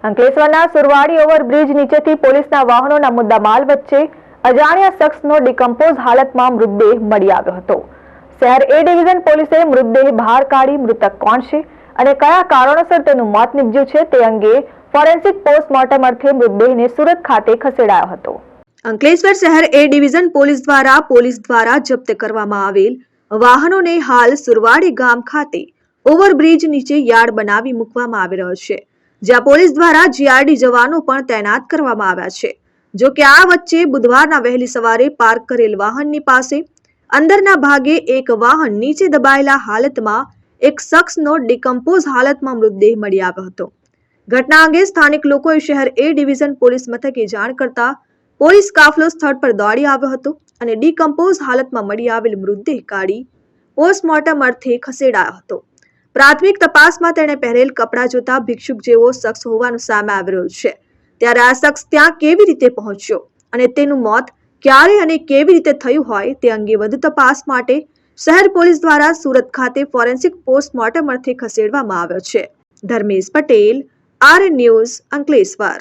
અંકલેશ્વરના સુરવાડી ઓવરબ્રિજ નીચેથી પોલીસના વાહનોના મુદ્દામાલ વચ્ચે અજાણ્યા શખ્સનો ડિકમ્પોઝ હાલતમાં મૃતદેહ મળી આવ્યો હતો। શહેર એ ડિવિઝન પોલીસે મૃતદેહ બહાર કાઢી મૃતક કોણ છે અને કયા કારણોસર તેનું મોત નીપજ્યું છે તે અંગે ફોરેન્સિક પોસ્ટમોર્ટમ અર્થે મૃતદેહને સુરત ખાતે ખસેડાયો હતો। અંકલેશ્વર શહેર એ ડિવિઝન પોલીસ દ્વારા જપ્ત કરવામાં આવેલ વાહનોને હાલ સુરવાડી ગામ ખાતે ઓવરબ્રિજ નીચે યાર્ડ બનાવી મૂકવામાં આવી રહ્યો છે, જ્યાં પોલીસ દ્વારા જીઆરડી જવાનો પણ તૈનાત કરવામાં આવ્યા છે। જો કે આ વચ્ચે બુધવારના વહેલી સવારે પાર્ક કરેલ વાહનની પાસે અંદરના ભાગે એક વાહન નીચે દબાયેલા હાલતમાં એક શખ્સનો ડિકમ્પોઝ હાલતમાં મૃતદેહ મળી આવ્યો હતો। ઘટના અંગે સ્થાનિક લોકોએ શહેર એ ડિવિઝન પોલીસ મથકે જાણ કરતા પોલીસ કાફલો સ્થળ પર દોડી આવ્યો હતો અને ડિકમ્પોઝ હાલતમાં મળી આવેલ મૃતદેહ કાઢી પોસ્ટમોર્ટમ અર્થે ખસેડાયો હતો। પ્રાથમિક તપાસમાં તેણે પહેરેલ કપડાં જોતા ભિક્ષુક જેવો શખ્સ હોવાનું સામે આવી રહ્યું છે, ત્યારે આ શખ્સ ત્યાં કેવી રીતે પહોંચ્યો અને તેનું મોત ક્યારે અને કેવી રીતે થયું હોય તે અંગે વધુ તપાસ માટે શહેર પોલીસ દ્વારા સુરત ખાતે ફોરેન્સિક પોસ્ટમોર્ટમ અર્થે ખસેડવામાં આવ્યો છે। Dharmesh Patel, RN news, Ankleshwar.